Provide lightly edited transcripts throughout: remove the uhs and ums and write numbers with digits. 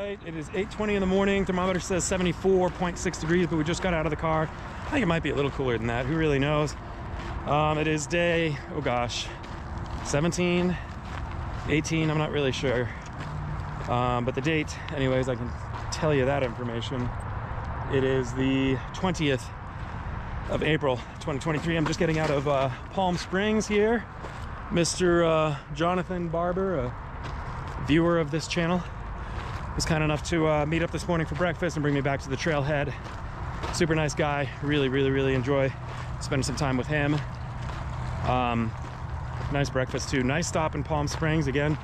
right, it is 8:20 in the morning. Thermometer says 74.6 degrees, but we just got out of the car. I think it might be a little cooler than that. Who really knows? It is day, oh gosh, 17, 18, I'm not really sure. But the date, anyways, I can tell you that information. It is the 20th of April, 2023. I'm just getting out of Palm Springs here. Mr. Jonathan Barber, a viewer of this channel, was kind enough to meet up this morning for breakfast and bring me back to the trailhead. Super nice guy. Really enjoy spending some time with him. Nice breakfast too. Nice stop in Palm Springs. Again,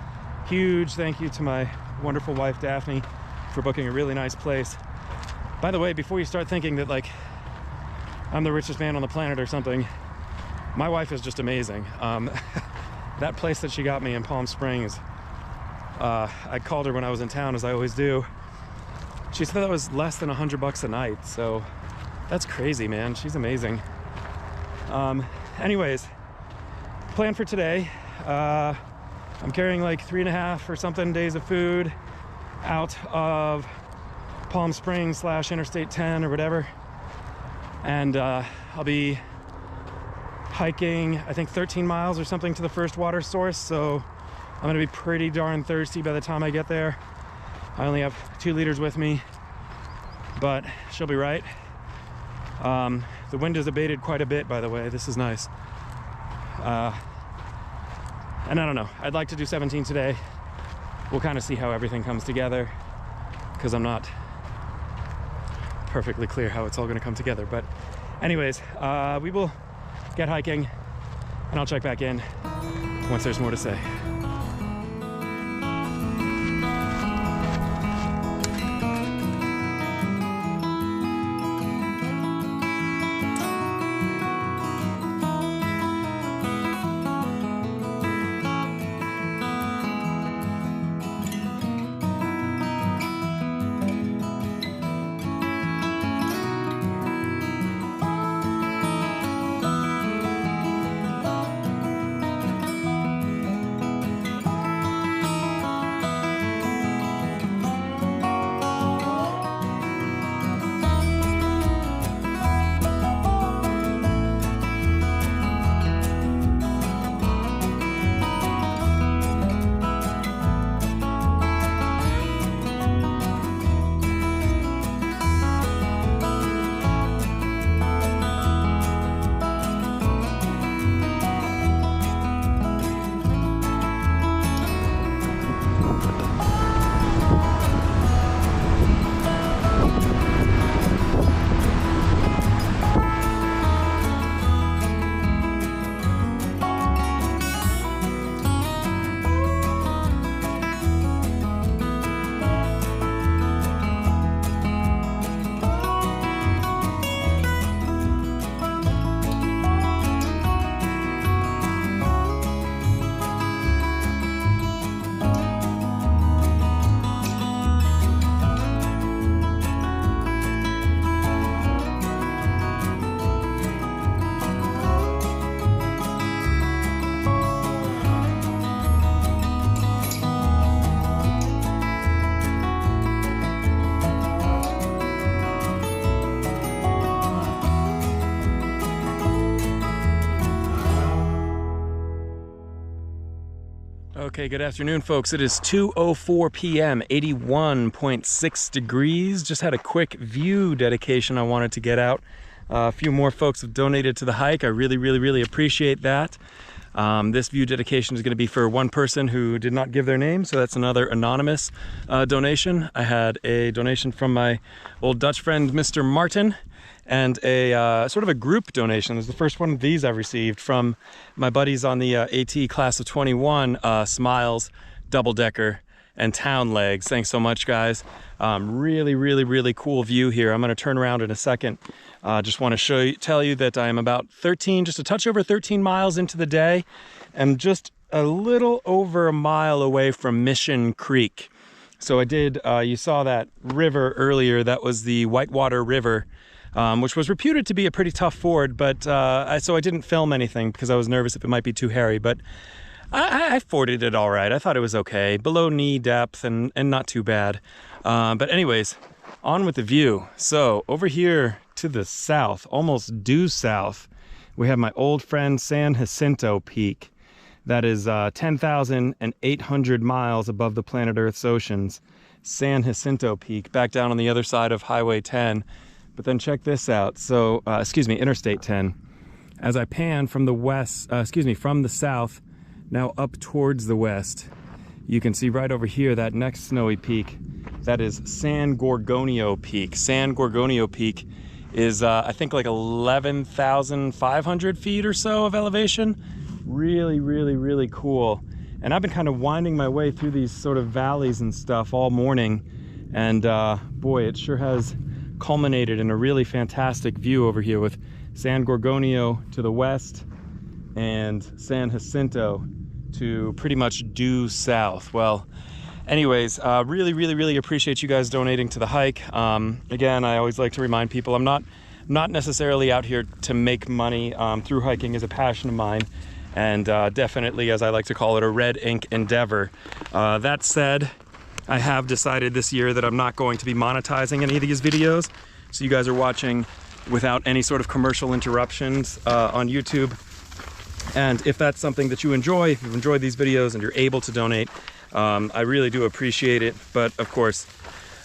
huge thank you to my wonderful wife Daphne for booking a really nice place. By the way, before you start thinking that like I'm the richest man on the planet or something, my wife is just amazing. That place that she got me in Palm Springs, I called her when I was in town, as I always do. She said that was less than $100 a night, so that's crazy, man. She's amazing. Anyways, plan for today. I'm carrying like 3.5 or something days of food out of Palm Springs / Interstate 10 or whatever, and I'll be hiking, I think 13 miles or something to the first water source, so I'm gonna be pretty darn thirsty by the time I get there. I only have 2 liters with me, but she'll be right. The wind has abated quite a bit, by the way. This is nice. And I don't know, I'd like to do 17 today. We'll kind of see how everything comes together, because I'm not perfectly clear how it's all gonna come together. But anyways, we will get hiking, and I'll check back in once there's more to say. Okay, good afternoon, folks. It is 2:04 p.m., 81.6 degrees. Just had a quick view dedication I wanted to get out. A few more folks have donated to the hike. I really appreciate that. This view dedication is going to be for one person who did not give their name, so that's another anonymous donation. I had a donation from my old Dutch friend, Mr. Martin, and a sort of a group donation. This is the first one of these I've received from my buddies on the AT class of 21, Smiles, Double Decker, and Town Legs. Thanks so much, guys. Really cool view here. I'm going to turn around in a second. Just want to tell you that I am about 13, just a touch over 13 miles into the day, and just a little over a mile away from Mission Creek. So I did, you saw that river earlier. That was the Whitewater River, which was reputed to be a pretty tough ford, but so I didn't film anything because I was nervous if it might be too hairy. But I forded it all right. I thought it was okay. Below knee depth and not too bad. But anyways, on with the view. So over here to the south, almost due south, we have my old friend San Jacinto Peak. That is 10,800 miles above the planet Earth's oceans. San Jacinto Peak, back down on the other side of Highway 10. But then check this out. So, Interstate 10. As I pan from the from the south, now up towards the west, you can see right over here that next snowy peak. That is San Gorgonio Peak. San Gorgonio Peak is, I think, like 11,500 feet or so of elevation. Really, really, really cool. And I've been kind of winding my way through these sort of valleys and stuff all morning. And boy, it sure has culminated in a really fantastic view over here with San Gorgonio to the west and San Jacinto to pretty much due south. Well, anyways, really, really, really appreciate you guys donating to the hike. Again, I always like to remind people I'm not necessarily out here to make money. Through hiking is a passion of mine, and definitely, as I like to call it, a red ink endeavor. That said, I have decided this year that I'm not going to be monetizing any of these videos, so you guys are watching without any sort of commercial interruptions on YouTube. And if that's something that you enjoy, if you've enjoyed these videos and you're able to donate, I really do appreciate it. But of course,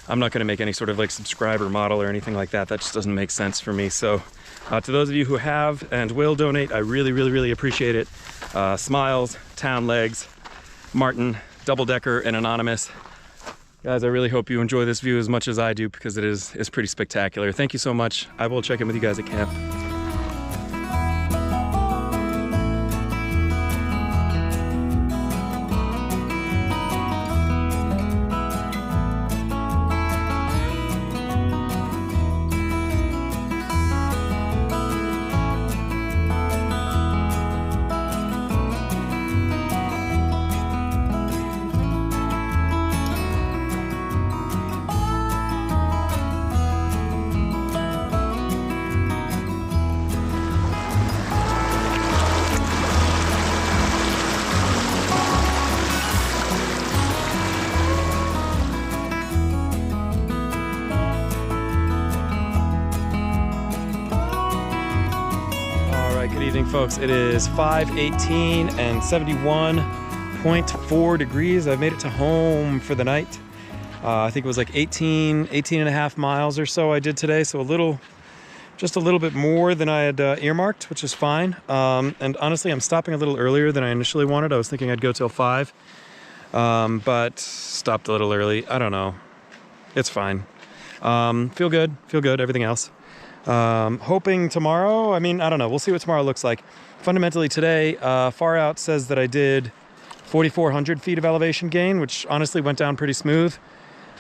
I'm not going to make any sort of like subscriber model or anything like that. That just doesn't make sense for me. So to those of you who have and will donate, I really, really, really appreciate it. Smiles, Town Legs, Martin, Double Decker, and Anonymous. Guys, I really hope you enjoy this view as much as I do, because it's pretty spectacular. Thank you so much. I will check in with you guys at camp. Good evening, folks. It is 5:18 and 71.4 degrees. I've made it to home for the night. I think it was like 18 and a half miles or so I did today. So just a little bit more than I had earmarked, which is fine. And honestly, I'm stopping a little earlier than I initially wanted. I was thinking I'd go till 5, but stopped a little early. I don't know. It's fine. Feel good, everything else. Hoping tomorrow, I don't know, we'll see what tomorrow looks like. Fundamentally today, Far Out says that I did 4,400 feet of elevation gain, which honestly went down pretty smooth.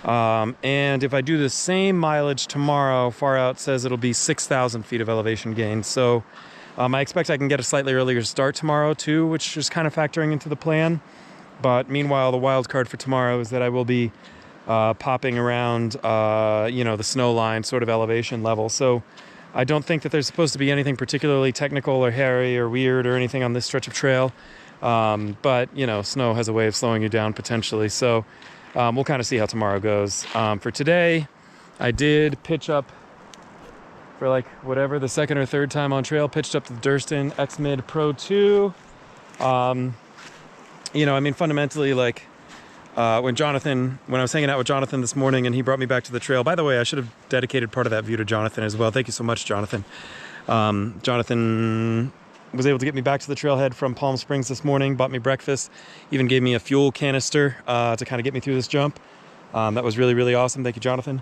And if I do the same mileage tomorrow, Far Out says it'll be 6,000 feet of elevation gain. So I expect I can get a slightly earlier start tomorrow too, which is kind of factoring into the plan. But meanwhile, the wild card for tomorrow is that I will be popping around, the snow line sort of elevation level. So I don't think that there's supposed to be anything particularly technical or hairy or weird or anything on this stretch of trail. But, snow has a way of slowing you down potentially. So we'll kind of see how tomorrow goes. For today, I did pitch up for the second or third time on trail, pitched up to the Durston X-Mid Pro 2. Fundamentally, when I was hanging out with Jonathan this morning and he brought me back to the trail. By the way, I should have dedicated part of that view to Jonathan as well. Thank you so much, Jonathan. Jonathan was able to get me back to the trailhead from Palm Springs this morning, bought me breakfast, even gave me a fuel canister to kind of get me through this jump. That was really, really awesome. Thank you, Jonathan.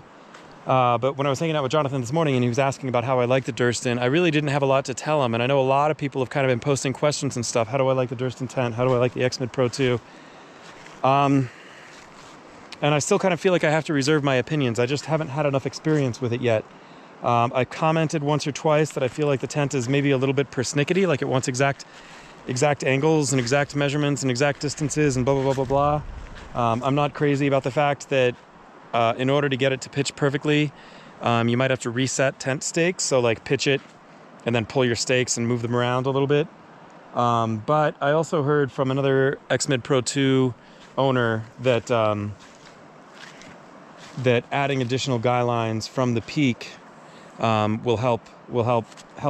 But when I was hanging out with Jonathan this morning and he was asking about how I like the Durston, I really didn't have a lot to tell him. And I know a lot of people have kind of been posting questions and stuff. How do I like the Durston tent? How do I like the X-Mid Pro 2? And I still kind of feel like I have to reserve my opinions. I just haven't had enough experience with it yet. I commented once or twice that I feel like the tent is maybe a little bit persnickety, like it wants exact angles and exact measurements and exact distances and blah, blah, blah, blah, blah. I'm not crazy about the fact that in order to get it to pitch perfectly, you might have to reset tent stakes. So pitch it and then pull your stakes and move them around a little bit. But I also heard from another Xmid Pro 2 owner that that adding additional guy lines from the peak will help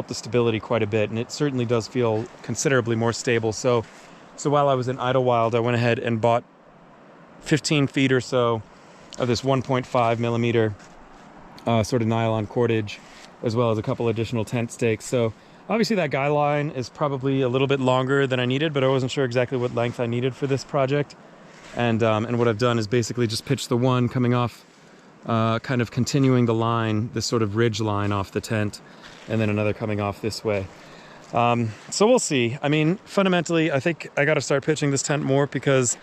the stability quite a bit, and it certainly does feel considerably more stable. So while I was in Idlewild, I went ahead and bought 15 feet or so of this 1.5 millimeter sort of nylon cordage, as well as a couple additional tent stakes. So obviously that guy line is probably a little bit longer than I needed, but I wasn't sure exactly what length I needed for this project. And what I've done is basically just pitched the one coming off, kind of continuing the line, this sort of ridge line off the tent, and then another coming off this way. So we'll see. I mean, fundamentally, I think I got to start pitching this tent more, because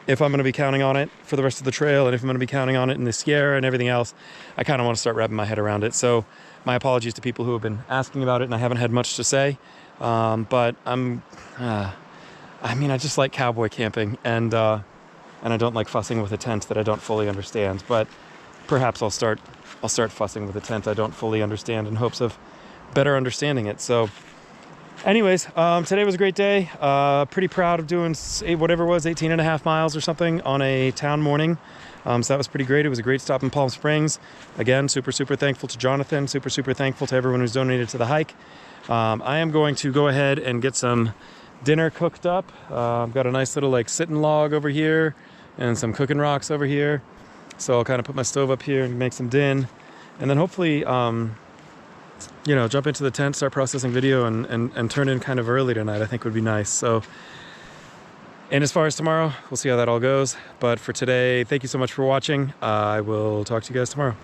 if I'm going to be counting on it for the rest of the trail, and if I'm going to be counting on it in the Sierra and everything else, I kind of want to start wrapping my head around it. So my apologies to people who have been asking about it, and I haven't had much to say. But I mean, I just like cowboy camping, and I don't like fussing with a tent that I don't fully understand. But perhaps I'll start fussing with a tent I don't fully understand in hopes of better understanding it. So anyways, today was a great day. Pretty proud of doing whatever it was, 18.5 miles or something on a town morning. So that was pretty great. It was a great stop in Palm Springs. Again, super thankful to Jonathan, super thankful to everyone who's donated to the hike. I am going to go ahead and get some dinner cooked up. I've got a nice little sitting log over here and some cooking rocks over here. So I'll kind of put my stove up here and make some din, and then hopefully, jump into the tent, start processing video, and turn in kind of early tonight, I think would be nice. So, and as far as tomorrow, we'll see how that all goes. But for today, thank you so much for watching. I will talk to you guys tomorrow.